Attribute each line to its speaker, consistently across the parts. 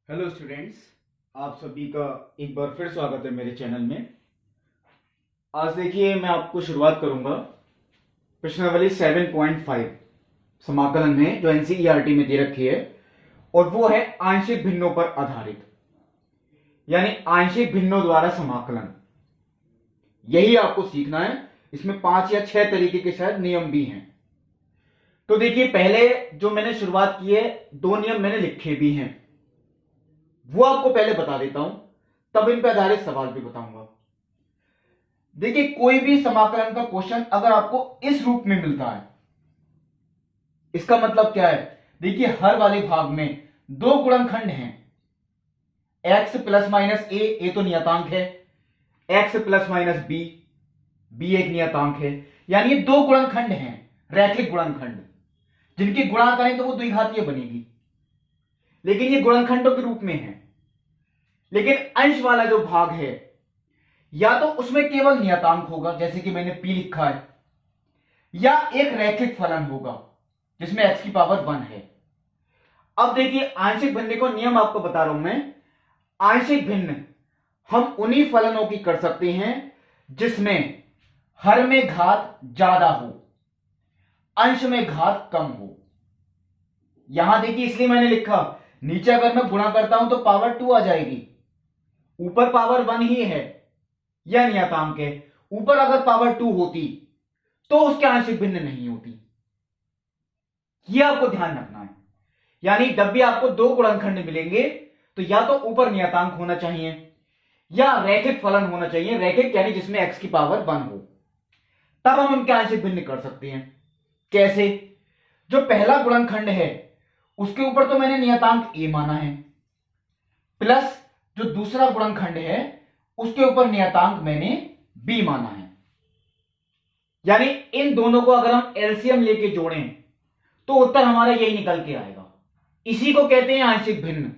Speaker 1: Hello students, आप सभी का एक बार फिर स्वागत है मेरे चैनल में। आज देखिए मैं आपको शुरुआत करूंगा प्रश्नावली 7.5 समाकलन में जो एनसीईआरटी में दे रखी है, और वो है आंशिक भिन्नों पर आधारित, यानी आंशिक भिन्नों द्वारा समाकलन। यही आपको सीखना है। इसमें 5 या 6 तरीके के शायद नियम भी हैं। तो देखिए, पहले जो मैंने शुरुआत की है, 2 नियम मैंने लिखे भी हैं, वो आपको पहले बता देता हूं, तब इन पर आधारित सवाल भी बताऊंगा। देखिए, कोई भी समाकलन का क्वेश्चन अगर आपको इस रूप में मिलता है, इसका मतलब क्या है? देखिए, हर वाले भाग में 2 गुणनखंड हैं, x प्लस माइनस ए तो नियतांक है, x प्लस माइनस बी एक नियतांक है। यानी ये 2 गुणनखंड हैं, रैखिक गुणनखंड, जिनकी गुणा करें तो वो द्विघातीय बनेगी, लेकिन ये गुणनखंडों के रूप में है। लेकिन अंश वाला जो भाग है, या तो उसमें केवल नियतांक होगा, जैसे कि मैंने p लिखा है, या एक रैखिक फलन होगा जिसमें x की पावर 1 है। अब देखिए, आंशिक भिन्न को नियम आपको बता रहा हूं मैं। आंशिक भिन्न हम उन्हीं फलनों की कर सकते हैं जिसमें हर में घात ज्यादा हो, अंश में घात कम हो। यहां देखिए, इसलिए मैंने लिखा, नीचे अगर मैं गुणा करता हूं तो पावर 2 आ जाएगी, ऊपर पावर 1 ही है, यह नियतांक है। ऊपर अगर पावर 2 होती तो उसके आंशिक भिन्न नहीं होती। यह आपको ध्यान रखना है। यानी जब भी आपको 2 गुणनखंड मिलेंगे तो या तो ऊपर नियतांक होना चाहिए या रैखिक फलन होना चाहिए। रैखिक यानी जिसमें x की पावर 1 हो, तब हम उनके आंशिक भिन्न कर सकते हैं। कैसे? जो पहला गुणनखंड है उसके ऊपर तो मैंने नियतांक a माना है, प्लस जो दूसरा गुणनखंड है उसके ऊपर नियतांक मैंने b माना है। यानी इन दोनों को अगर हम एलसीएम लेके जोड़ें तो उत्तर हमारा यही निकल के आएगा। इसी को कहते हैं आंशिक भिन्न,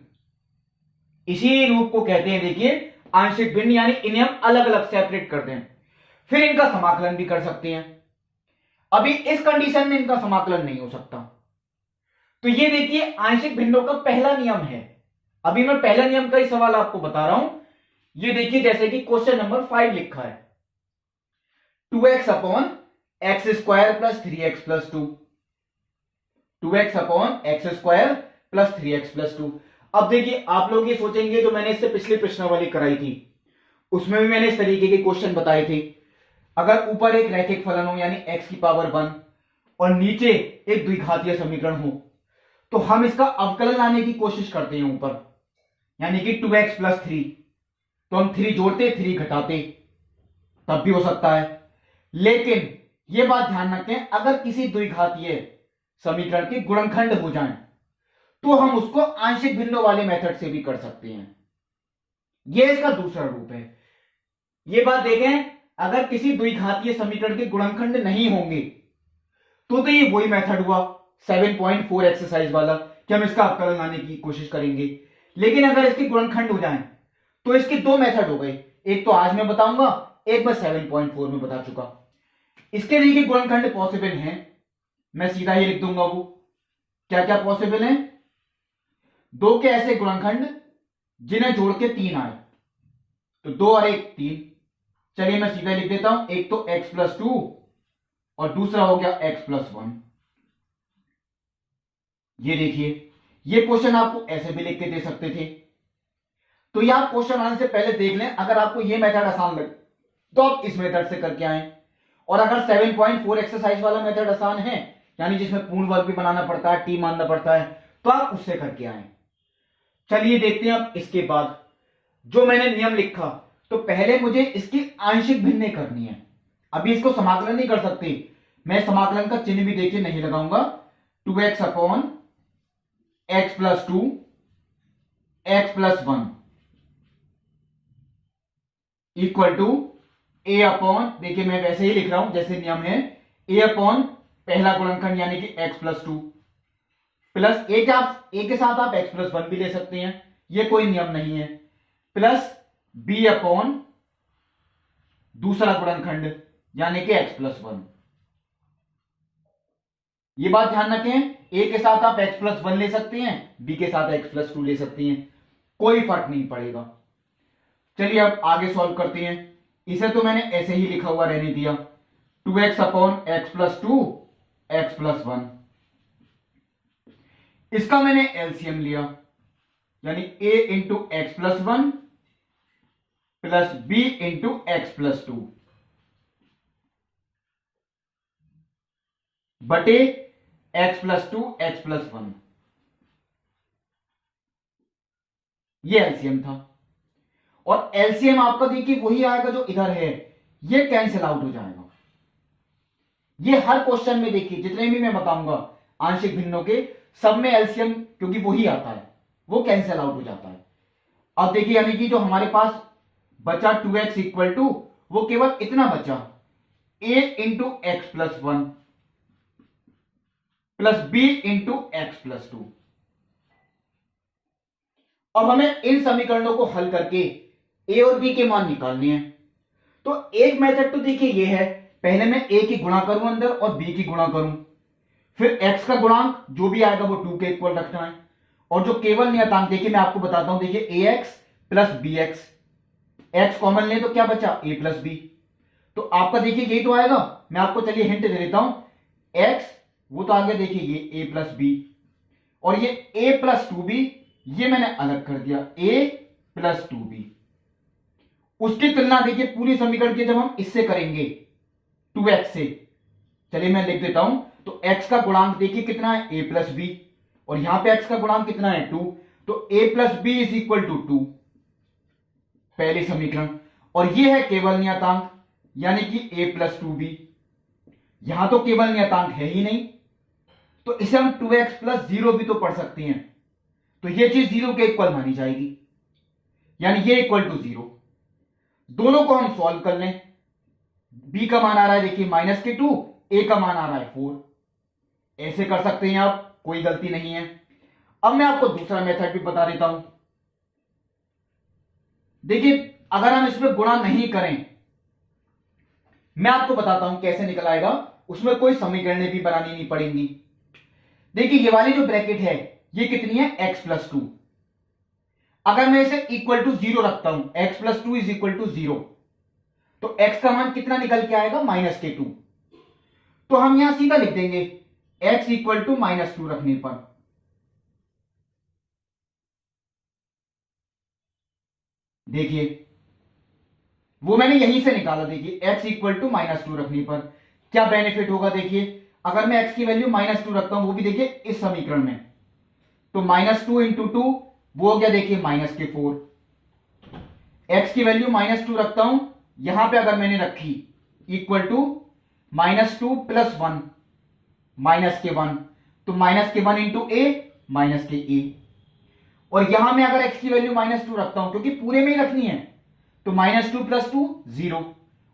Speaker 1: इसी रूप को कहते हैं देखिए आंशिक भिन्न। यानी इन्हें हम अलग अलग सेपरेट कर दें, फिर इनका समाकलन भी कर सकते हैं। अभी इस कंडीशन में इनका समाकलन नहीं हो सकता। तो ये देखिए आंशिक भिन्नों का पहला नियम है। अभी मैं पहला नियम का ही सवाल आपको बता रहा हूं। ये देखिए, जैसे कि क्वेश्चन नंबर 5 लिखा है, 2x upon x square plus 3x plus 2, 2x upon x square plus 3x plus 2। अब देखिए, आप लोग ये सोचेंगे, जो मैंने इससे पिछली प्रश्नावली कराई थी उसमें भी मैंने इस तरीके के क्वेश्चन बताए थे। अगर ऊपर एक रैखिक फलन हो यानी x की पावर 1 और नीचे एक द्विघातीय समीकरण हो, तो हम इसका अवकलन लाने की कोशिश करते हैं ऊपर, यानी कि 2x प्लस 3। तो हम 3 जोड़ते 3 घटाते, तब भी हो सकता है। लेकिन यह बात ध्यान रखें, अगर किसी द्विघातीय समीकरण के गुणनखंड हो जाएं तो हम उसको आंशिक भिन्नों वाले मेथड से भी कर सकते हैं। यह इसका दूसरा रूप है। यह बात देखें, अगर किसी द्विघातीय समीकरण के गुणनखंड नहीं होंगे तो ये वही मेथड हुआ 7.4 एक्सरसाइज वाला कि हम इसका अवकलन लाने की कोशिश करेंगे। लेकिन अगर इसके गुणनखंड हो जाएं तो इसके 2 मेथड हो गए, एक तो आज मैं बताऊंगा, एक मैं 7.4 में बता चुका। इसके लिए गुणनखंड पॉसिबल हैं, मैं सीधा ही लिख दूंगा वो क्या क्या पॉसिबल है। 2 के ऐसे गुणनखंड जिन्हें जोड़ के 3 आए, तो 2 और 1 3। चलिए मैं सीधा लिख देता हूं, एक तो x प्लस 2 और दूसरा हो गया x प्लस 1। ये देखिए, ये क्वेश्चन आपको ऐसे भी लिख के दे सकते थे। तो ये आप क्वेश्चन आने से पहले देख लें, अगर आपको ये मेथड आसान लगे तो आप इस मेथड से करके आए, और अगर 7.4 एक्सरसाइज वाला मेथड आसान है, यानी जिसमें पूर्ण वर्ग भी बनाना पड़ता है, टी मानना पड़ता है, तो आप उससे करके आए। चलिए देखते हैं अब इसके बाद जो मैंने नियम लिखा। तो पहले मुझे इसकी आंशिक भिन्नें करनी है। अभी इसको समाकलन नहीं कर सकते, मैं समाकलन का चिन्ह भी देखिए नहीं लगाऊंगा। 2x upon x plus 2 x plus 1 equal to a upon, देखिए मैं वैसे ही लिख रहा हूं जैसे नियम है, a अपॉन पहला गुणनखंड यानी कि x प्लस 2 प्लस a के साथ आप x प्लस 1 भी ले सकते हैं, ये कोई नियम नहीं है, प्लस b अपॉन दूसरा गुणनखंड यानी कि x प्लस 1। ये बात ध्यान रखें, a के साथ आप x प्लस 1 ले सकते हैं, b के साथ x प्लस 2 ले सकते हैं। कोई फर्क नहीं पड़ेगा। चलिए अब आगे सॉल्व करते हैं। इसे तो मैंने ऐसे ही लिखा हुआ रहने दिया, 2x upon x plus 2 x plus 1। इसका मैंने एलसीएम लिया, यानी a into x plus 1 plus b into x plus 2 बटे एक्स प्लस 2 एक्स प्लस 1। ये एलसीएम था। और एलसीएम आपका देखिए वही आएगा जो इधर है, ये कैंसिल आउट हो जाएगा। ये हर क्वेश्चन में देखिए जितने भी मैं बताऊंगा आंशिक भिन्नों के, सब में एलसीएम क्योंकि वही आता है, वो कैंसिल आउट हो जाता है। अब देखिए यानी कि जो हमारे पास बचा 2x इक्वल टू, वो केवल इतना बचा a into x plus 1 plus b into x plus 2। अब हमें इन समीकरणों को हल करके a और b के मान निकालने हैं। तो एक मेथड तो देखिए ये है, पहले मैं a की गुणा करूं अंदर और b की गुणा करूं, फिर x का गुणांक जो भी आएगा वो 2 के इक्वल रखना है। और जो केवल नियतांक देखिए मैं आपको बताता हूं, देखिए ax plus bx, x common ले तो क्या बचा a प्लस b। तो आपका देखिए यही तो आएगा। मैं आपको चलिए हिंट दे देता हूं, x वो तो आगे देखिए ये a प्लस b, और ये a प्लस 2b ये मैंने अलग कर दिया a प्लस 2b। उसकी तुलना देखिए पूरी समीकरण की जब हम इससे करेंगे 2x से, चलिए मैं लिख देता हूं। तो x का गुणांक देखिए कितना है a प्लस b, और यहां पे x का गुणांक कितना है 2, तो a plus b is equal to 2, पहली समीकरण। और ये है केवल नियतांक यानी कि a प्लस 2b। यहां तो केवल नियतांक है ही नहीं, तो इसे हम 2x प्लस 0 भी तो पढ़ सकते हैं, तो ये चीज 0 के इक्वल मानी जाएगी, यानी ये इक्वल टू 0। दोनों को हम सॉल्व कर लें। b का मान आ रहा है देखिए माइनस के 2, a का मान आ रहा है 4। ऐसे कर सकते हैं आप, कोई गलती नहीं है। अब मैं आपको दूसरा मेथड भी बता देता हूं। देखिए अगर हम इसमें गुणा नहीं करें, मैं आपको बताता हूं कैसे निकल आएगा, उसमें कोई समीकरणें भी बनानी नहीं पड़ेंगी। देखिए ये वाली जो ब्रैकेट है ये कितनी है x प्लस 2। अगर मैं इसे इक्वल टू 0 रखता हूं, x plus 2 is equal to 0, तो x का मान कितना निकल के आएगा माइनस के 2। तो हम यहां सीधा लिख देंगे x इक्वल टू माइनस 2 रखने पर। देखिए वो मैंने यहीं से निकाला, देखिए x इक्वल टू माइनस 2 रखने पर क्या बेनिफिट होगा। देखिए अगर मैं x की वैल्यू माइनस 2 रखता हूं, वो भी देखिए इस समीकरण में, तो माइनस 2 इंटू 2 वो हो गया देखिए माइनस के 4। x की वैल्यू माइनस 2 रखता हूं, यहां पे अगर मैंने रखी equal to minus 2 plus 1 minus के 1, तो माइनस के 1 इंटू ए माइनस के ए। और यहां मैं अगर x की वैल्यू माइनस 2 रखता हूं, क्योंकि पूरे में ही रखनी है, तो माइनस 2 प्लस 2 0,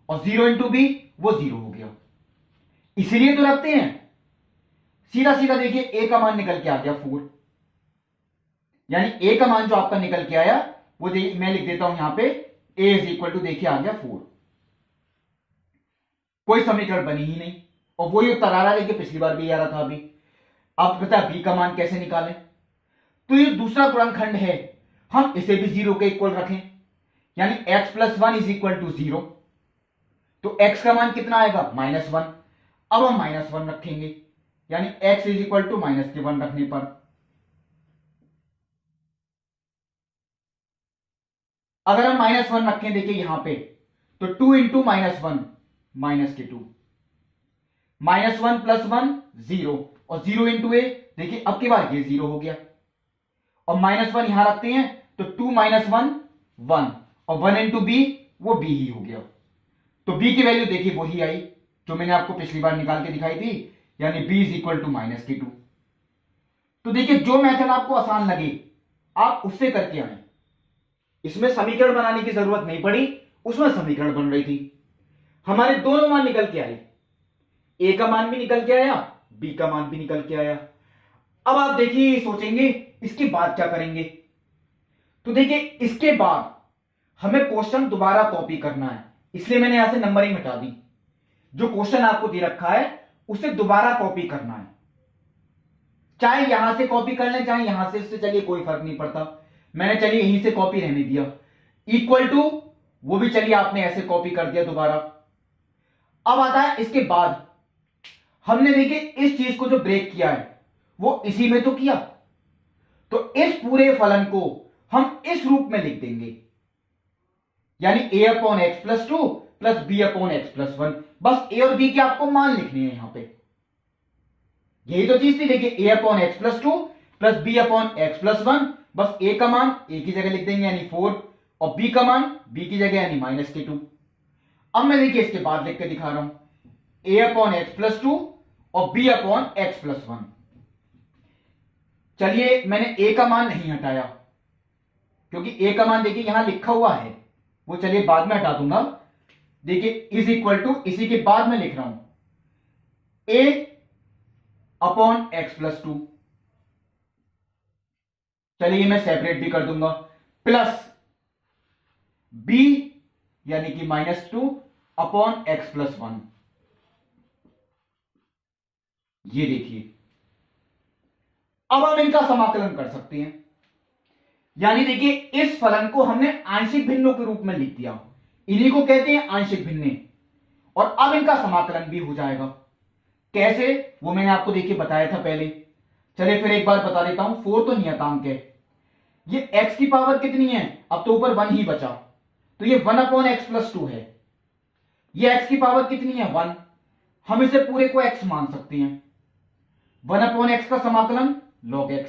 Speaker 1: और 0 इंटू बी वो 0 हो गया, इसीलिए तो रखते हैं। सीधा सीधा देखिए a का मान निकल के आ गया 4, यानी a का मान जो आपका निकल के आया वो मैं लिख देता हूं यहां पे a इज इक्वल टू देखिए आ गया 4। कोई समीकरण बनी ही नहीं, और वही उत्तर आ रहा है, देखिए पिछली बार भी आ रहा था अभी। अब पता है b का मान कैसे निकालें, तो ये दूसरा गुणनखंड है, हम इसे भी 0 के इक्वल रखें, यानी x plus 1 is equal to 0, तो x का मान कितना आएगा माइनस 1। अब हम माइनस 1 रखेंगे, यानी x is equal to minus के 1 रखने पर। अगर हम माइनस 1 रखें देखिए यहां पे, तो 2 इंटू माइनस 1 माइनस के 2, माइनस 1 प्लस 1 0, और 0 इंटू ए देखिए अब की बार ये 0 हो गया, और माइनस 1 यहां रखते हैं, तो 2 माइनस 1 1, और 1 इंटू बी वो बी ही हो गया। तो बी की वैल्यू देखिए वही आई जो मैंने आपको पिछली बार निकाल के दिखाई थी, यानी b is equal to minus के 2। तो देखिए जो मेथड आपको आसान लगे आप उससे करके आए। इसमें समीकरण बनाने की जरूरत नहीं पड़ी, उसमें समीकरण बन रही थी। हमारे दोनों मान निकल के आए, ए का मान भी निकल के आया, बी का मान भी निकल के आया। अब आप देखिए सोचेंगे इसके बाद क्या करेंगे, तो देखिए इसके बाद हमें क्वेश्चन दोबारा कॉपी करना है, इसलिए मैंने यहां से नंबरिंग मिटा दी। जो क्वेश्चन आपको दे रखा है उसे दोबारा कॉपी करना है, चाहे यहां से कॉपी कर लें चाहे यहां से, इससे चलिए कोई फर्क नहीं पड़ता। मैंने चलिए यहीं से कॉपी रहने दिया, इक्वल टू वो भी चलिए आपने ऐसे कॉपी कर दिया दोबारा। अब आता है इसके बाद हमने देखिए इस चीज को जो ब्रेक किया है वो इसी में तो किया, तो इस पूरे फलन को हम इस रूप में लिख देंगे, यानी a upon x plus two plus b upon x plus one. बस a और b के आपको मान लिखने हैं यहां पे, यही तो चीज थी। देखिए a upon x plus two plus b upon x plus one, बस a का मान a की जगह लिख देंगे यानी 4, और b का मान b की जगह यानी -k2। अब मैं देखिए इसके बाद लिख के दिखा रहा हूं a upon x plus to और b upon x plus one. चलिए मैंने a का मान नहीं हटाया क्योंकि a का मान देखिए यहां लिखा हुआ है, वो चलिए बाद में हटा दूंगा। देखिए इज इक्वल टू इसी के बाद में लिख रहा हूं a upon x plus to, चलिए मैं सेपरेट भी कर दूंगा, प्लस b यानी कि -2 अपॉन एक्स प्लस वन। ये देखिए अब हम इनका समाकलन कर सकते हैं, यानी देखिए इस फलन को हमने आंशिक भिन्नों के रूप में लिख दिया, इन्हीं को कहते हैं आंशिक भिन्ने, और अब इनका समाकलन भी हो जाएगा। कैसे, वो मैंने आपको देखिए बताया था पहले, चलिए फिर एक बार बता देता हूं। 4 तो नियतांक है, ये x की पावर कितनी है, अब तो ऊपर 1 ही बचा, तो ये 1 अपॉन एक्स प्लस टू है। ये x की पावर कितनी है 1, हम इसे पूरे को x मान सकते हैं। 1 अपॉन एक्स का समाकलन log x,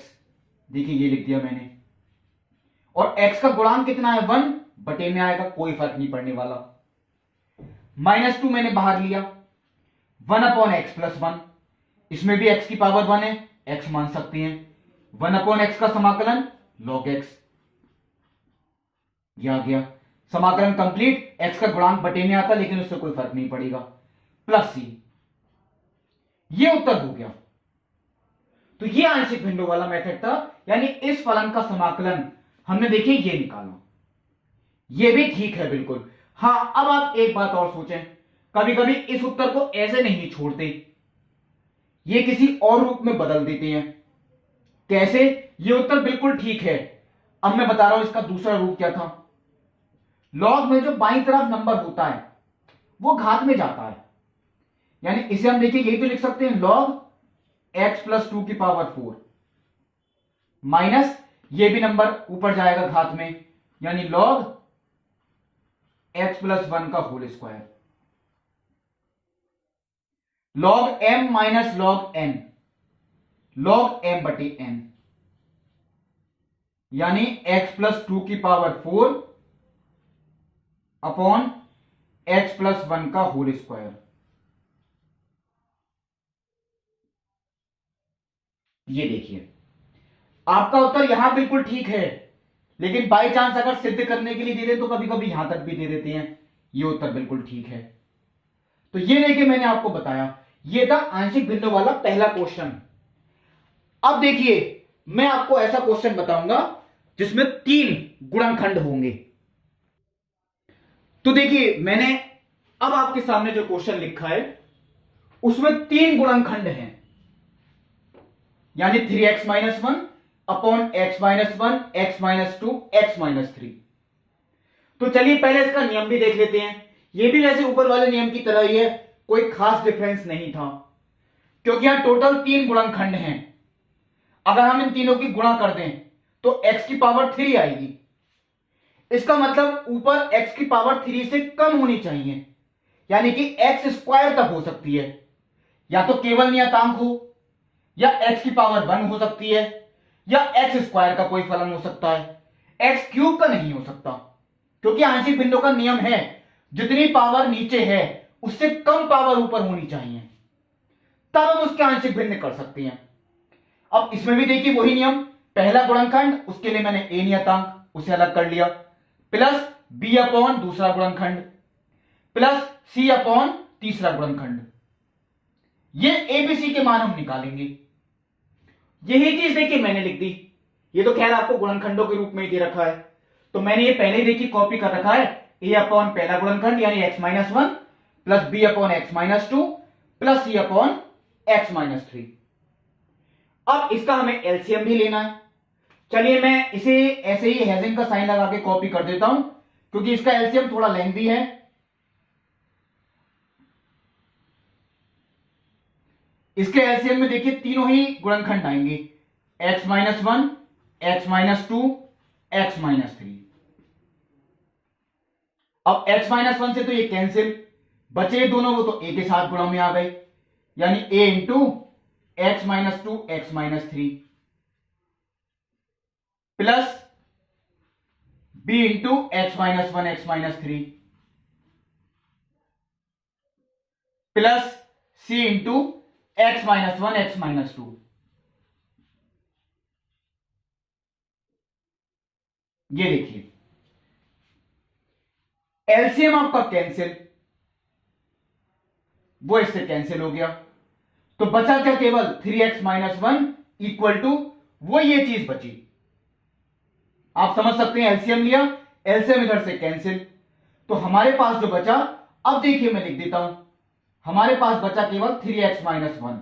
Speaker 1: देखिए ये लिख दिया मैंने, और x का गुणांक कितना है 1 बटे में आएगा, कोई फर्क नहीं पड़ने वाला। -2 मैंने बाहर लिया, 1 अपॉन एक्स प्लस वन, इसमें भी x की पावर 1 है, x मान सकते हैं। 1 अपॉन एक्स का समाकलन log x, ये आ गया समाकलन कंप्लीट। x का गुणांक बटे में आता लेकिन उससे कोई फर्क नहीं पड़ेगा, प्लस c, ये उत्तर हो गया। तो ये आंशिक भिन्नों वाला मेथड था, यानी इस फलन का समाकलन हमने देखिए ये निकाला, ये भी ठीक है बिल्कुल। हां अब आप एक बात और सोचें, कभी कभी इस उत्तर को ऐसे नहीं छोड़ते, ये किसी और रूप में बदल देते हैं। कैसे, ये उत्तर बिल्कुल ठीक है, अब मैं बता रहा हूं इसका दूसरा रूप क्या था। लॉग में जो बाईं तरफ नंबर होता है वो घात में जाता है, यानी इसे हम देखिए यही तो लिख सकते हैं log x प्लस टू की पावर 4 माइनस ये भी नंबर ऊपर जाएगा घात में, यानी log x प्लस वन का whole square, log m minus log n, log m बटे n, यानी x प्लस टू की power 4 upon x plus one का होल स्क्वायर। ये देखिए आपका उत्तर यहां बिल्कुल ठीक है, लेकिन बाय चांस अगर सिद्ध करने के लिए दे दे तो कभी कभी यहां तक भी दे देते हैं। ये उत्तर बिल्कुल ठीक है। तो ये देखिए मैंने आपको बताया, ये था आंशिक भिन्नों वाला पहला क्वेश्चन। अब देखिए मैं आपको ऐसा क्वेश्चन बताऊंगा जिसमें 3 गुणनखंड होंगे। तो देखिए मैंने अब आपके सामने जो क्वेश्चन लिखा है उसमें 3 गुणनखंड हैं, यानी 3x minus one upon x minus one, x minus two, x minus three. तो चलिए पहले इसका नियम भी देख लेते हैं। यह भी वैसे ऊपर वाले नियम की तरह ही है, कोई खास डिफरेंस नहीं था, क्योंकि यहां टोटल 3 गुणनखंड हैं। अगर हम इन तीनों की गुणा कर दें तो x की पावर 3 आएगी, इसका मतलब ऊपर x की पावर 3 से कम होनी चाहिए, यानी कि x स्क्वायर तक हो सकती है, या तो केवल नियतांक हो, या x की पावर 1 हो सकती है, या x स्क्वायर का कोई फलन हो सकता है, x क्यूब का नहीं हो सकता, क्योंकि आंशिक भिन्नों का नियम है जितनी पावर नीचे है उससे कम पावर ऊपर होनी चाहिए, तब हम उसके आंशिक भिन्न कर सकते हैं। अब इसमें भी देखिए वही नियम, पहला गुणनखंड उसके लिए मैंने a नियतांक उसे अलग कर लिया, प्लस b अपॉन दूसरा गुणनखंड, प्लस c अपॉन तीसरा गुणनखंड, ये एबीसी के मान हम निकालेंगे। यही चीज देखिए मैंने लिख दी, ये तो खैर आपको गुणनखंडों के रूप में ही दे रखा है, तो मैंने ये पहले देखिए कॉपी कर रखा है, a अपॉन पहला गुणनखंड यानी x minus one, plus b upon x minus two, plus c upon x minus three. अब इसका हमें एलसीएम भी लेना है, चलिए मैं इसे ऐसे ही हेजिंग का साइन लगा के कॉपी कर देता हूं, क्योंकि इसका एलसीएम थोड़ा लेंथी है। इसके एलसीएम में देखिए तीनों ही गुणनखंड आएंगे, x-1, x-2, x-3। अब x-1 से तो ये कैंसिल, बचे दोनों वो तो a के साथ गुणा में आ गए, यानी a into x-2 x-3 plus b into x-1 x-3 plus c into x-1 x-2। ये देखिए एलसीएम आपका कैंसिल, वो इससे कैंसिल हो गया, तो बचा क्या, केवल 3x-1 इक्वल टू वो ये चीज बची। आप समझ सकते हैं एलसीएम लिया, एलसीएम इधर से कैंसिल, तो हमारे पास जो बचा, अब देखिए मैं लिख देता हूं, हमारे पास बचा केवल 3x-1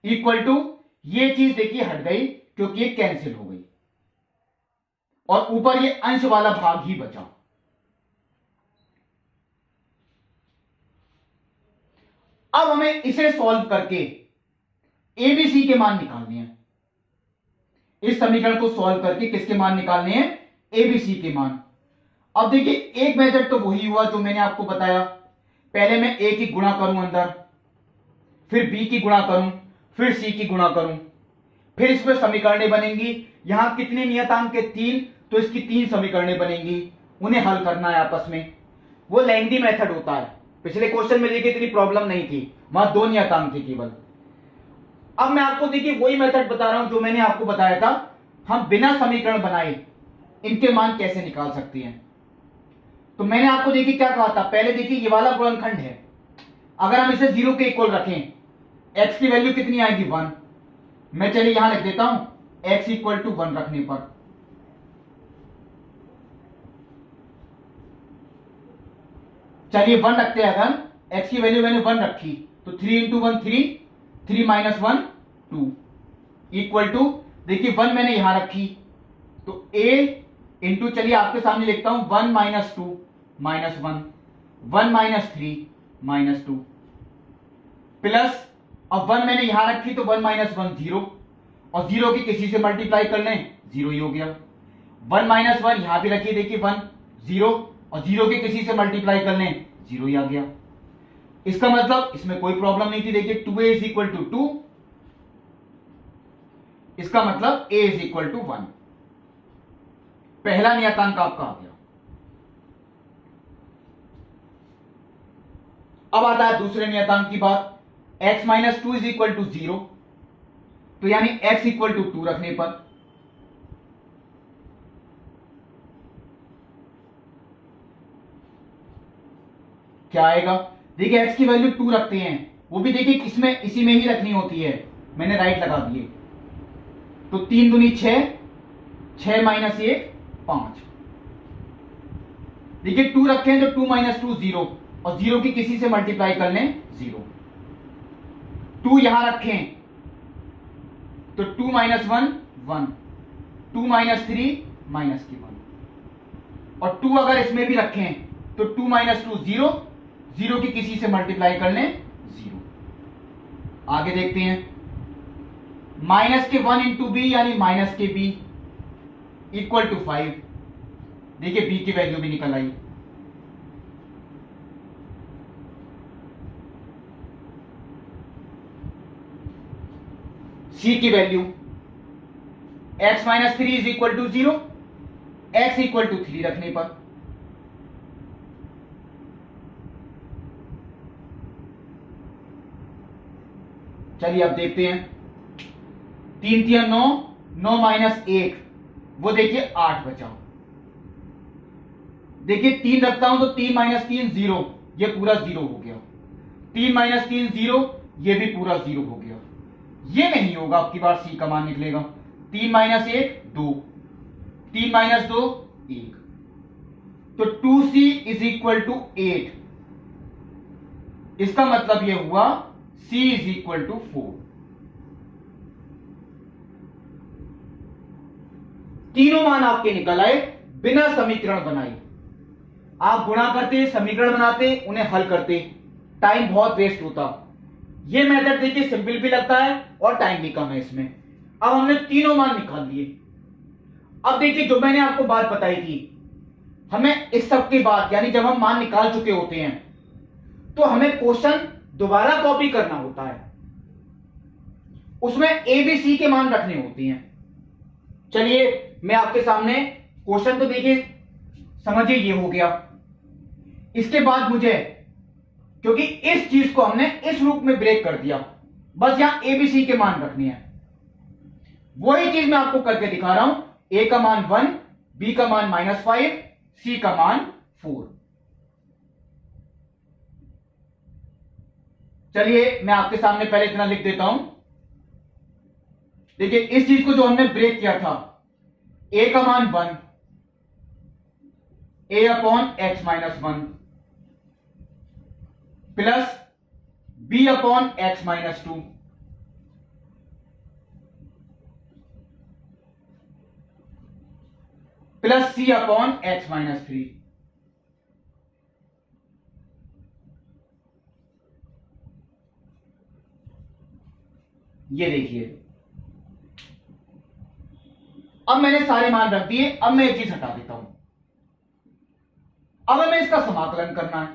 Speaker 1: इक्वल टू ये चीज देखिए हट गई क्योंकि ये कैंसिल हो गई, और ऊपर ये अंश वाला भाग ही बचा। अब हमें इसे सॉल्व करके एबीसी के मान निकालने हैं। इस समीकरण को सॉल्व करके किसके मान निकालने हैं, एबीसी के मान। अब देखिए एक मेथड तो वही हुआ जो मैंने आपको बताया, पहले मैं ए की गुणा करूं अंदर, फिर बी की गुणा करूं, फिर सी की गुणा करूं, फिर इसमें समीकरणें बनेंगी। यहां कितने नियतांक के, 3, तो इसकी 3 समीकरणें बनेंगी, उन्हें हल करना है आपस में। वो लेंथी मेथड होता है, पिछले क्वेश्चन में देखिए इतनी प्रॉब्लम नहीं थी, वहां 2 नियतांक थे केवल। अब मैं आपको देखिए वही मेथड बता रहा हूं जो मैंने आपको बताया था, हम बिना समीकरण बनाए इनके मान कैसे निकाल सकते हैं। तो मैंने आपको देखिए क्या कहा था, पहले देखिए ये वाला गुणनखंड है, अगर हम इसे 0 के इक्वल रखें, x की वैल्यू कितनी आएगी, 1। मैं चलिए यहां लिख देता हूं x इक्वल टू 1 रखने पर, चलिए 1 रखते हैं, अगर x की वैल्यू मैंने 1 रखी तो 3 इंटू 1 3 माइनस 1 2 इक्वल टू, देखिए 1 मैंने यहां रखी तो a इंटू, चलिए आपके सामने लिखता हूं 1 minus 2 minus 1 minus 3 minus 2 plus, अब 1 मैंने यहां रखी तो 1 माइनस 1 0, और 0 की किसी से मल्टीप्लाई कर लें 0 ही हो गया। 1 माइनस 1 यहां भी रखिए, देखिए 1 0, और 0 के किसी से मल्टीप्लाई कर लें 0 ही आ गया। इसका मतलब इसमें कोई प्रॉब्लम नहीं थी, देखिए 2a इज इक्वल टू 2, इसका मतलब a इज इक्वल टू 1। पहला नियतांक आपका आ गया। अब आता है दूसरे नियतांक की बात, x minus 2 is equal to 0, तो यानी x इक्वल टू 2 रखने पर क्या आएगा, देखिए x की वैल्यू 2 रखते हैं, वो भी देखिए किसमें, इसी में ही रखनी होती है, मैंने राइट लगा दिए, तो 3 दूनी 6, 6 माइनस 1 5, देखिए 2 रखे हैं तो 2 माइनस 2 0, और 0 की किसी से मल्टीप्लाई कर लें 0, 2 यहां रखें तो 2 माइनस 1 1, 2 माइनस 3 माइनस की 1, और 2 अगर इसमें भी रखें तो 2 माइनस 2 0, 0 की किसी से मल्टीप्लाई कर लें 0। आगे देखते हैं, माइनस के 1 इंटू बी यानी माइनस के बी इक्वल टू 5, देखिए बी की वैल्यू भी निकल आई। सी की value x minus 3 is equal to 0, x equal to 3 रखने पर चलिए अब देखते हैं, 3 3 9, 9 माइनस 1, वो देखिए 8 बचा। देखिए 3 रखता हूं तो 3 माइनस 3 0, ये पूरा 0 हो गया, 3 माइनस 3 0, ये भी पूरा 0 हो गया। ये नहीं होगा, आपकी बार सी का मान निकलेगा, 3 माइनस 1 2, 3 माइनस 2 1, तो 2c इज इक्वल टू 8, इसका मतलब यह हुआ c इज इक्वल टू 4। तीनों मान आपके निकल आए बिना समीकरण बनाए। आप गुणा करते, समीकरण बनाते, उन्हें हल करते, टाइम बहुत वेस्ट होता। ये मेथड देखिए सिंपल भी लगता है और टाइम भी कम है इसमें। अब हमने तीनों मान निकाल लिए। अब देखिए जो मैंने आपको बात बताई थी, हमें इस सब के बाद यानी जब हम मान निकाल चुके होते हैं तो हमें क्वेश्चन दोबारा कॉपी करना होता है, उसमें ए बी सी के मान रखने होते हैं। चलिए मैं आपके सामने क्वेश्चन तो देखिए समझिए ये हो गया। इसके बाद मुझे, क्योंकि इस चीज को हमने इस रूप में ब्रेक कर दिया, बस यहां ए बी सी के मान रखने हैं। वही चीज मैं आपको करके दिखा रहा हूं। ए का मान 1, बी का मान -5, सी का मान 4। चलिए मैं आपके सामने पहले इतना लिख देता हूं। देखिए इस चीज को जो हमने ब्रेक किया था, ए का मान 1, a upon x minus 1 plus b upon x minus 2 plus c upon x minus 3। ये देखिए अब मैंने सारे मान रख दिए। अब मैं एक चीज हटा देता हूं। अब हमें इसका समाकलन करना है।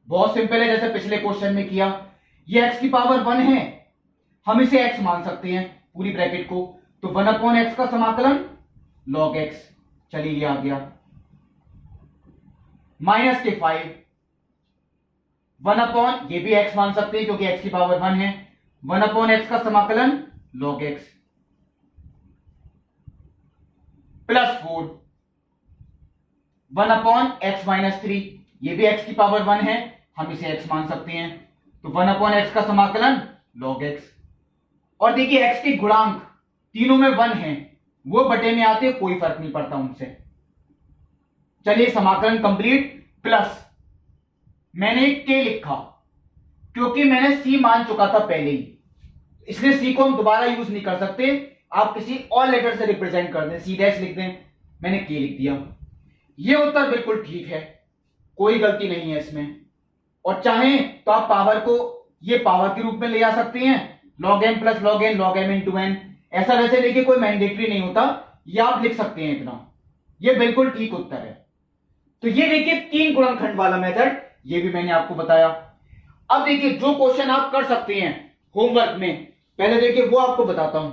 Speaker 1: बहुत सिंपल है, जैसे पिछले क्वेश्चन में किया। ये x की पावर 1 है, हम इसे x मान सकते हैं पूरी ब्रैकेट को, तो 1 अपॉन एक्स का समाकलन log x। चलिए ये आ गया। माइनस के 5, 1 अपॉन, ये भी x मान सकते हैं क्योंकि x की पावर 1 है, 1 अपॉन एक्स का समाकलन log x plus 4, 1 upon x minus 3, ये भी x की पावर 1 है, हम इसे x मान सकते हैं, तो 1 अपॉन एक्स का समाकलन log x। और देखिए x के गुणांक तीनों में 1 है, वो बटे में आते, कोई फर्क नहीं पड़ता उनसे। चलिए समाकलन कंप्लीट। प्लस मैंने k लिखा क्योंकि मैंने c मान चुका था पहले ही, इसलिए c को हम दोबारा यूज नहीं कर सकते। आप किसी और लेटर से रिप्रेजेंट कर दें, c डैश लिख दें, मैंने k लिख दिया। ये उत्तर बिल्कुल ठीक है, कोई गलती नहीं है इसमें। और चाहें तो आप पावर को ये पावर के रूप में ले आ सकते हैं, log m plus log n, log m into n। ऐसा वैसे देखिए कोई मैंडेटरी नहीं होता, ये आप लिख सकते हैं इतना। ये बिल्कुल ठीक उत्तर है। तो ये देखिए 3 गुणनखंड वाला मेथड, ये भी मैंने आपको बताया। अब देखिए जो क्वेश्चन आप कर सकते हैं होमवर्क में, पहले देखिए वो आपको बताता हूं।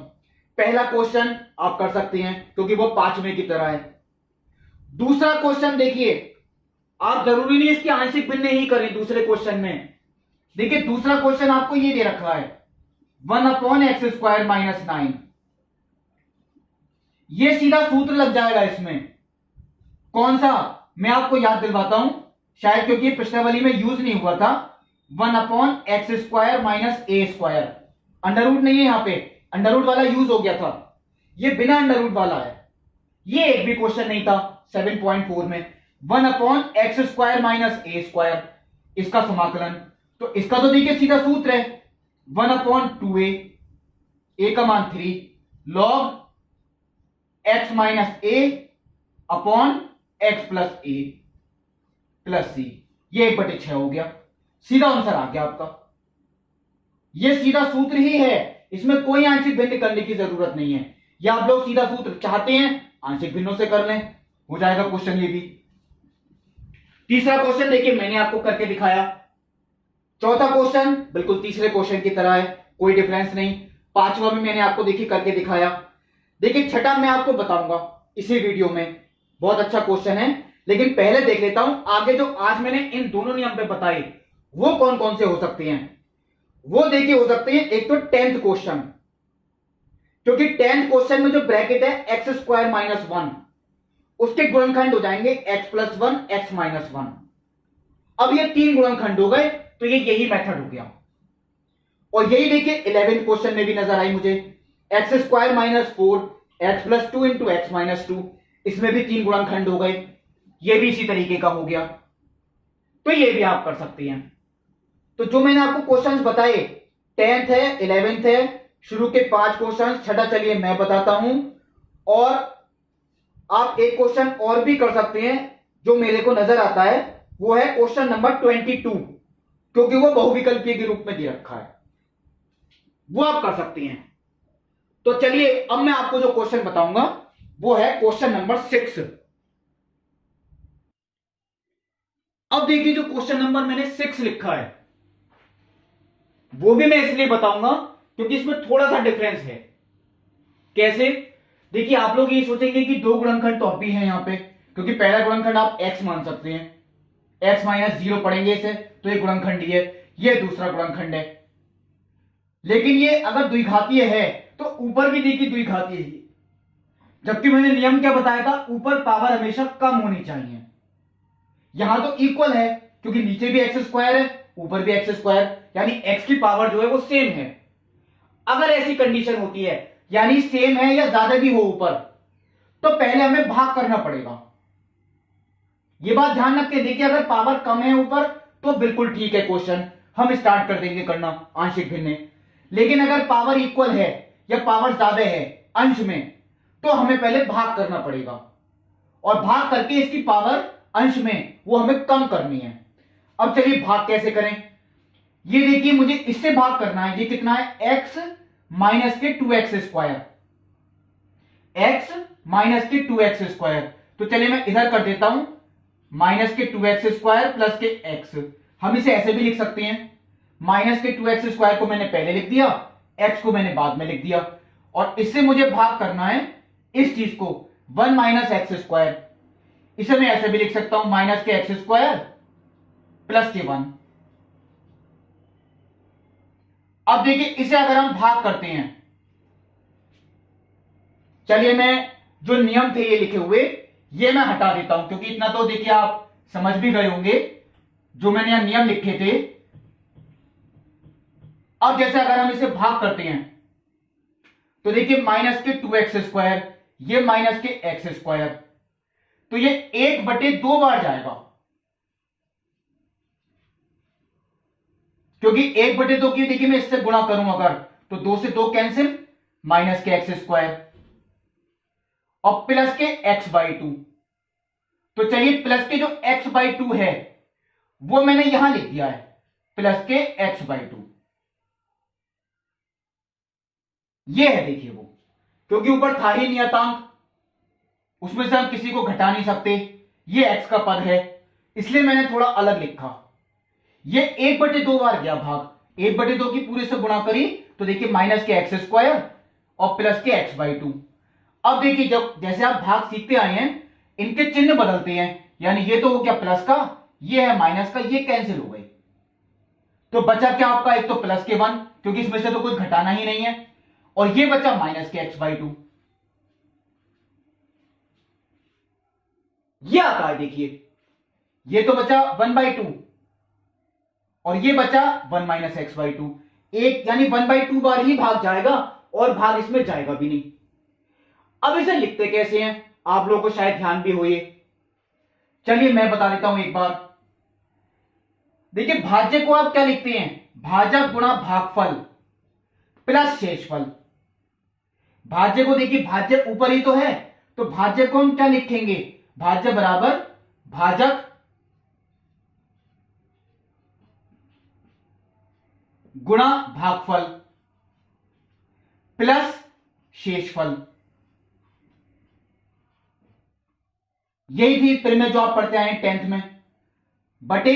Speaker 1: पहला क्वेश्चन आप कर सकते हैं क्योंकि वो 5वें की तरह है। दूसरा क्वेश्चन देखिए, आप जरूरी नहीं इसके आंशिक भिन्न ही करें। दूसरे क्वेश्चन में देखिए, दूसरा क्वेश्चन आपको ये दे रखा है 1 अपॉन एक्स स्क्वायर माइनस 9। ये सीधा सूत्र लग जाएगा इसमें। कौन सा, मैं आपको याद दिलवाता हूं, शायद क्योंकि प्रश्नावली में यूज नहीं हुआ था। 1 अपॉन एक्स स्क्वायर माइनस ए स्क्वायर, अंडररूट नहीं है यहां पे, अंडररूट वाला यूज हो गया था, ये बिना अंडररूट वाला है। ये एक भी क्वेश्चन नहीं था 7.4 में। 1 अपॉन एक्स स्क्वायर माइनस ए स्क्वायर, इसका समाकलन, तो इसका तो देखिए सीधा सूत्र है 1 अपॉन 2a, ए का मान 3, लॉग एक्स माइनस ए अपॉन एक्स प्लस ए प्लस सी, ये 1/6 हो गया। सीधा आंसर आ गया आपका। ये सीधा सूत्र ही है, इसमें कोई आंशिक भिन्न करने की जरूरत नहीं है। या आप लोग सीधा सूत्र चाहते हैं आंशिक भिन्नों से कर लें, हो जाएगा क्वेश्चन ये भी। तीसरा क्वेश्चन देखिए मैंने आपको करके दिखाया। चौथा क्वेश्चन बिल्कुल तीसरे क्वेश्चन की तरह है, कोई डिफरेंस नहीं। पांचवा भी मैंने आपको देखिए करके दिखाया। देखिए छठा मैं आपको बताऊंगा इसी वीडियो में, बहुत अच्छा क्वेश्चन है, लेकिन पहले देख लेता हूं आगे जो आज मैंने इन दोनों नियम पे बताए वो कौन कौन से हो सकते हैं। वो देखिए हो सकते हैं, एक तो 10th क्वेश्चन, क्योंकि 10th क्वेश्चन में जो ब्रैकेट है एक्स स्क्वायर माइनस 1, उसके गुणनखंड हो जाएंगे x प्लस 1, एक्स माइनस 1। अब ये 3 गुणनखंड हो गए, तो ये यही मेथड हो गया। और यही देखिए 11th क्वेश्चन में भी नजर आई मुझे, x square minus 4, x plus 2 into x minus 2, इसमें भी 3 गुणनखंड हो गए, ये भी इसी तरीके का हो गया। तो ये भी आप कर सकते हैं। तो जो मैंने आपको क्वेश्चंस बताए 10th है, 11th है, शुरू के 5 क्वेश्चन, छठा चलिए मैं बताता हूं, और आप एक क्वेश्चन और भी कर सकते हैं जो मेरे को नजर आता है, वो है क्वेश्चन नंबर 22, क्योंकि वो बहुविकल्पीय के रूप में दे रखा है, वो आप कर सकते हैं। तो चलिए अब मैं आपको जो क्वेश्चन बताऊंगा वो है क्वेश्चन नंबर 6। अब देखिए जो क्वेश्चन नंबर मैंने 6 लिखा है वो भी मैं इसलिए बताऊंगा क्योंकि इसमें थोड़ा सा डिफरेंस है। कैसे? देखिए आप लोग ये सोचेंगे कि दो गुणनखंड तो अब भी हैं यहां पे, क्योंकि पहला गुणनखंड आप x मान सकते हैं, x माइनस 0 पढ़ेंगे इसे तो ये गुणनखंड ही है, ये दूसरा गुणनखंड है। लेकिन ये अगर द्विघातीय है तो ऊपर की देखिए द्विघातीय है, जबकि मैंने नियम क्या बताया था, ऊपर पावर हमेशा कम होनी चाहिए। यहां तो इक्वल है क्योंकि नीचे भी एक्स स्क्वायर है ऊपर भी एक्स स्क्वायर, यानी एक्स की पावर जो है वो सेम है। अगर ऐसी कंडीशन होती है यानी सेम है या ज्यादा भी हो ऊपर, तो पहले हमें भाग करना पड़ेगा। ये बात ध्यान रखते, देखिए अगर पावर कम है ऊपर तो बिल्कुल ठीक है, क्वेश्चन हम स्टार्ट कर देंगे करना आंशिक भिन्न। लेकिन अगर पावर इक्वल है या पावर ज्यादा है अंश में, तो हमें पहले भाग करना पड़ेगा, और भाग करके इसकी पावर अंश में वो हमें कम करनी है। अब चलिए भाग कैसे करें, ये देखिए मुझे इससे भाग करना है, ये कितना है, x माइनस के 2x स्क्वायर, x माइनस के 2x स्क्वायर। तो चलिए मैं इधर कर देता हूं माइनस के 2x स्क्वायर प्लस के x। हम इसे ऐसे भी लिख सकते हैं, माइनस के 2x स्क्वायर को मैंने पहले लिख दिया, x को मैंने बाद में लिख दिया, और इससे मुझे भाग करना है इस चीज को 1 माइनस एक्स स्क्वायर। इसे मैं ऐसे भी लिख सकता हूं माइनस के एक्स स्क्वायर प्लस के 1। अब देखिए इसे अगर हम भाग करते हैं, चलिए मैं जो नियम थे ये लिखे हुए ये मैं हटा देता हूं, क्योंकि इतना तो देखिए आप समझ भी गए होंगे जो मैंने यहां नियम लिखे थे। अब जैसे अगर हम इसे भाग करते हैं तो देखिए माइनस के 2x स्क्वायर, ये माइनस के एक्स स्क्वायर, तो ये 1/2 बार जाएगा, क्योंकि 1/2 की देखिए मैं इससे गुणा करूं अगर, तो 2 से 2 कैंसिल, माइनस के एक्स स्क्वायर और प्लस के x/2। तो चलिए प्लस के जो x/2 है वो मैंने यहां लिख दिया है, प्लस के x/2। ये है देखिए वो, क्योंकि ऊपर था ही नियतांक, उसमें से हम किसी को घटा नहीं सकते, ये x का पद है, इसलिए मैंने थोड़ा अलग लिखा। ये 1/2 बार गया भाग, 1/2 की पूरे से गुणा करी तो देखिए माइनस के एक्स स्क्वायर और प्लस के x/2। अब देखिए जब जैसे आप भाग सीखते आए हैं इनके चिन्ह बदलते हैं, यानी ये तो हो गया प्लस का, ये है माइनस का, ये कैंसिल हो गए, तो बचा क्या आपका, एक तो प्लस के 1 क्योंकि इसमें से तो कुछ घटाना ही नहीं है, और ये बचा माइनस के x/2। ये आता है देखिए, ये तो बचा 1/2 और ये बचा 1 माइनस x/2, एक यानी 1/2 बार ही भाग जाएगा और भाग इसमें जाएगा भी नहीं। अब इसे लिखते कैसे हैं आप लोगों को शायद ध्यान भी हो, ये चलिए मैं बता देता हूं एक बार। देखिए भाज्य को आप क्या लिखते हैं, भाजक गुणा भागफल प्लस शेषफल। भाज्य को देखिए भाज्य ऊपर ही तो है, तो भाज्य को हम क्या लिखेंगे, भाज्य बराबर भाजक गुणा भागफल प्लस शेषफल। यही थी फिर में जो आप पढ़ते आए 10th में, बटे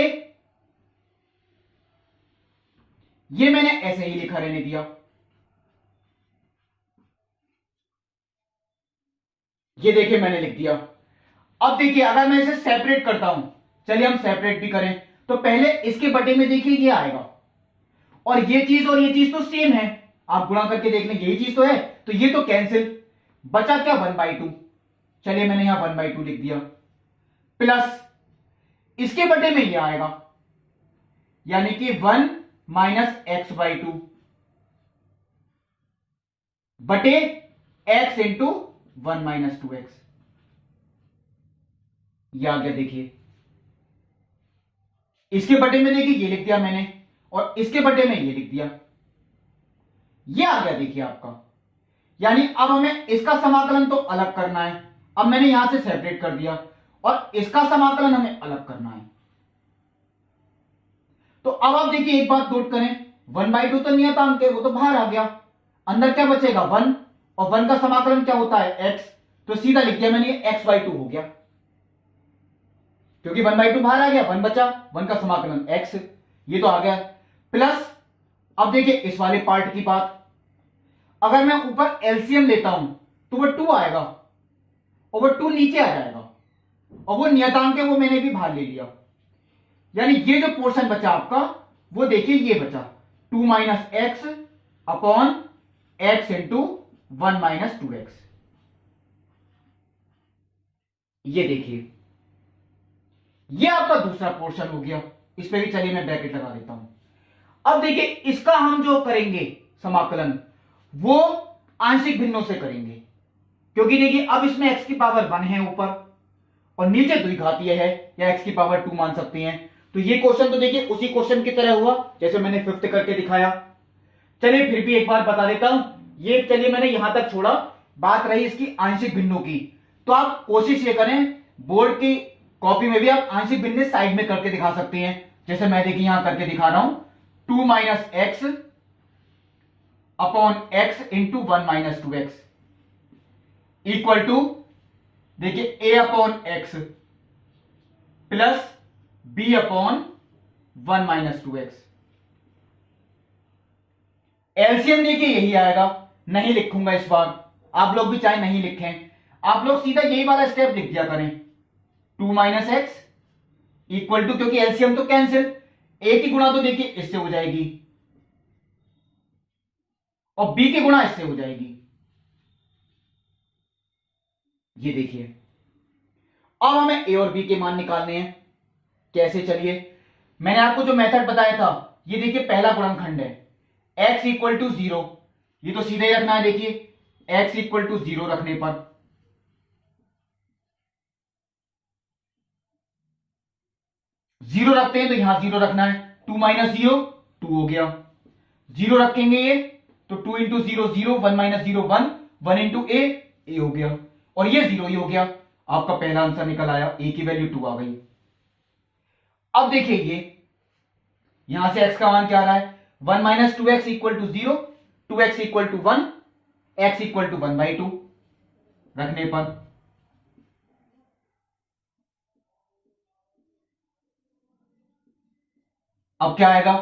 Speaker 1: ये मैंने ऐसे ही लिखा रहने दिया, ये देखिए मैंने लिख दिया। अब देखिए अगर मैं इसे सेपरेट करता हूं, चलिए हम सेपरेट भी करें, तो पहले इसके बटे में देखिए ये आएगा, और ये चीज तो सेम है, आप गुणा करके देख लें यही चीज तो है, तो ये तो कैंसिल, बचा क्या 1/2, चलिए मैंने यहां 1/2 लिख दिया, प्लस इसके बटे में ये आएगा, यानी कि 1 माइनस x/2 बटे x इंटू 1 माइनस 2x। ये आ गया देखिए, इसके बटे में देखिए ये लिख दिया मैंने, और इसके बटे में ये लिख दिया, ये आ गया देखिए आपका। यानी अब हमें इसका समाकलन तो अलग करना है, अब मैंने यहां से सेपरेट कर दिया और इसका समाकलन हमें अलग करना है। तो अब आप देखिए एक बात नोट करें, 1/2 तो नियतांक है, वो तो बाहर आ गया, अंदर क्या बचेगा 1, और 1 का समाकलन क्या होता है x, तो सीधा लिख दिया मैंने ये x/2 हो गया, क्योंकि 1/2 बाहर आ गया, 1 बचा, 1 का समाकलन x, ये तो आ गया। प्लस अब देखिए इस वाले पार्ट की बात, अगर मैं ऊपर एलसीएम लेता हूं तो वो 2 आएगा और वो 2 नीचे आ जाएगा, और वो नियतांक है वो मैंने भी बाहर ले लिया, यानी ये जो पोर्शन बचा आपका वो देखिए ये बचा 2 - x upon x into 1 - 2x। ये देखिए ये आपका दूसरा पोर्शन हो गया, इस पे भी चलिए मैं ब्रैकेट लगा देता हूं। अब देखिए इसका हम जो करेंगे समाकलन वो आंशिक भिन्नों से करेंगे, क्योंकि देखिए अब इसमें x की पावर 1 है ऊपर और नीचे द्विघातीय है, या x की पावर 2 मान सकते हैं। तो ये क्वेश्चन तो देखिए उसी क्वेश्चन की तरह हुआ जैसे मैंने 5th करके दिखाया। चलिए फिर भी एक बार बता देता हूं, ये चलिए मैंने यहां तक छोड़ा, बात रही इसकी आंशिक भिन्नों की, तो आप कोशिश ये करें बोर्ड की कॉपी में भी आप आंशिक भिन्न साइड में करके दिखा सकते हैं, जैसे मैं देखिए यहां करके दिखा रहा हूं 2 - x upon x into 1 - 2x equal to देखिए a अपॉन x प्लस b अपॉन 1 - 2x। एलसीएम देखिए यही आएगा, नहीं लिखूंगा इस बार, आप लोग भी चाहे नहीं लिखें, आप लोग सीधा यही वाला स्टेप लिख दिया करें 2 - x इक्वल टू, क्योंकि एलसीएम तो कैंसिल, a की गुणा तो देखिए इससे हो जाएगी और b की गुणा इससे हो जाएगी। ये देखिए अब हमें a और b के मान निकालने हैं, कैसे, चलिए मैंने आपको जो मेथड बताया था, ये देखिए पहला गुणनखंड है x इक्वल टू 0, ये तो सीधे ही रखना है, देखिए x इक्वल टू 0 रखने पर 0 रखते हैं तो यहां 0 रखना है, 2 - 0 2 हो गया, 0 रखेंगे ये तो 2 इंटू 0 0, 1 - 0 1, 1 इंटू ए हो गया, और ये 0 ही हो गया, आपका पहला आंसर निकल आया, ए की वैल्यू 2 आ गई। अब देखिए ये यहां से x का मान क्या आ रहा है, 1 - 2x equal to 0, 2x equal to 1, x equal to 1/2 रखने पर अब क्या आएगा,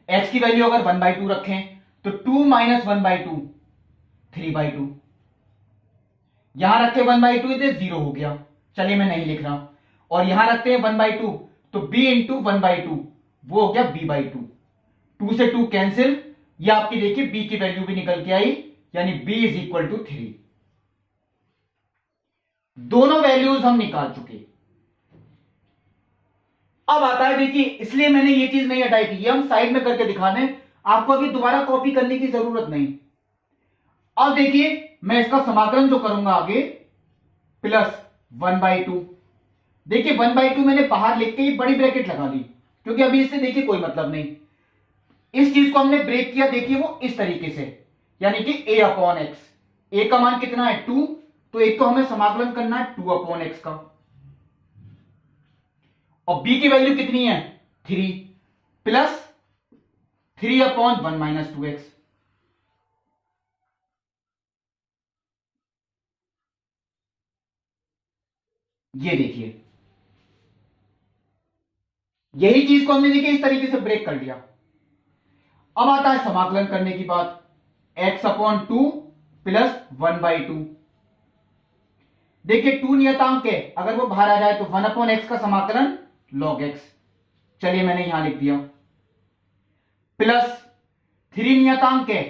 Speaker 1: x की वैल्यू अगर 1/2 रखें तो 2 - 1/2 3/2, यहां रखे 1/2 इधर 0 हो गया, चलिए मैं नहीं लिख रहा, और यहां रखते हैं 1/2 तो b इंटू 1/2 वो हो गया b/2, 2 से 2 कैंसिल, ये आपकी देखिए b की वैल्यू भी निकल के आई, यानी b इज इक्वल टू 3। दोनों वैल्यूज हम निकाल चुके। अब आता है देखिए, इसलिए मैंने ये चीज नहीं हटाई थी, ये हम साइड में करके दिखा दें, आपको अभी दोबारा कॉपी करने की जरूरत नहीं। अब देखिए मैं इसका समाकलन जो करूंगा आगे प्लस 1/2, देखिए 1/2 मैंने बाहर लिख के ही बड़ी ब्रैकेट लगा ली, क्योंकि अभी इससे देखिए कोई मतलब नहीं, इस चीज को हमने ब्रेक किया, देखिए वो इस तरीके से, यानी कि a अपॉन एक्स, a का मान कितना है 2, तो एक तो हमें समाकलन करना है 2 अपॉन एक्स का, और b की वैल्यू कितनी है 3 प्लस 3 अपॉन 1 - 2x। ये देखिए यही चीज को हमने देखिए इस तरीके से ब्रेक कर लिया। अब आता है समाकलन करने की बात, x अपॉन 2 प्लस 1/2, देखिए 2 नियतांक है, अगर वो बाहर आ जाए तो 1 अपॉन एक्स का समाकलन log x, चलिए मैंने यहां लिख दिया, प्लस 3 नियतांक है,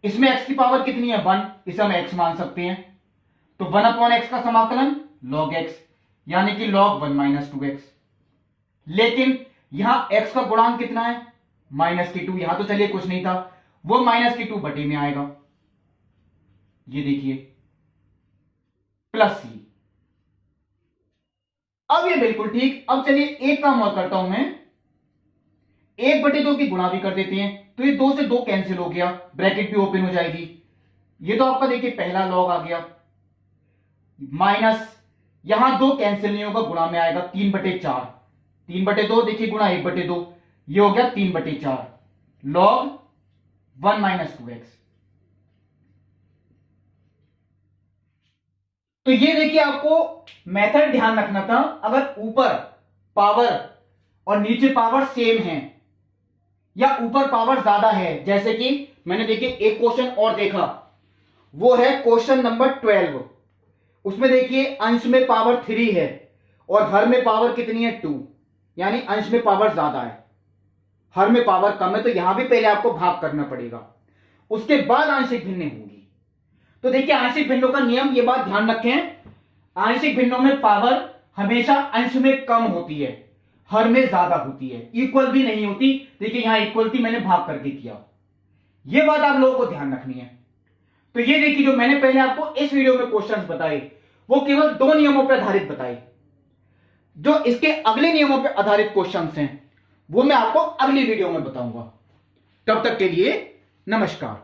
Speaker 1: इसमें x की पावर कितनी है 1, इसे हम x मान सकते हैं, तो 1 अपॉन एक्स का समाकलन log x, यानी कि log 1 - 2x, लेकिन यहां x का गुणांक कितना है -2, यहां तो चलिए कुछ नहीं था, वो -2 बटे में आएगा, ये देखिए प्लस c, अब ये बिल्कुल ठीक। अब चलिए एक काम और करता हूं मैं, 1/2 की गुणा भी कर देते हैं, तो ये 2 से 2 कैंसिल हो गया, ब्रैकेट भी ओपन हो जाएगी, ये तो आपका देखिए पहला लॉग आ गया, माइनस यहां 2 कैंसिल नहीं होगा, गुणा में आएगा 3/4, 3/2 देखिए गुणा 1/2, ये हो गया 3/4 लॉग 1 - 2x। तो ये देखिए आपको मेथड ध्यान रखना था, अगर ऊपर पावर और नीचे पावर सेम है या ऊपर पावर ज्यादा है, जैसे कि मैंने देखिए एक क्वेश्चन और देखा, वो है क्वेश्चन नंबर 12। उसमें देखिए अंश में पावर 3 है और हर में पावर कितनी है 2, यानी अंश में पावर ज्यादा है, हर में पावर कम है, तो यहां भी पहले आपको भाग करना पड़ेगा, उसके बाद आंशिक भिन्न होगी। तो देखिए आंशिक भिन्नों का नियम, ये बात ध्यान रखें, आंशिक भिन्नों में पावर हमेशा अंश में कम होती है, हर में ज्यादा होती है, इक्वल भी नहीं होती। देखिए यहां इक्वल थी, मैंने भाग करके किया, यह बात आप लोगों को ध्यान रखनी है। तो ये देखिए जो मैंने पहले आपको इस वीडियो में क्वेश्चंस बताए, वो केवल 2 नियमों पर आधारित बताए। जो इसके अगले नियमों पर आधारित क्वेश्चंस हैं वो मैं आपको अगली वीडियो में बताऊंगा। तब तक के लिए नमस्कार।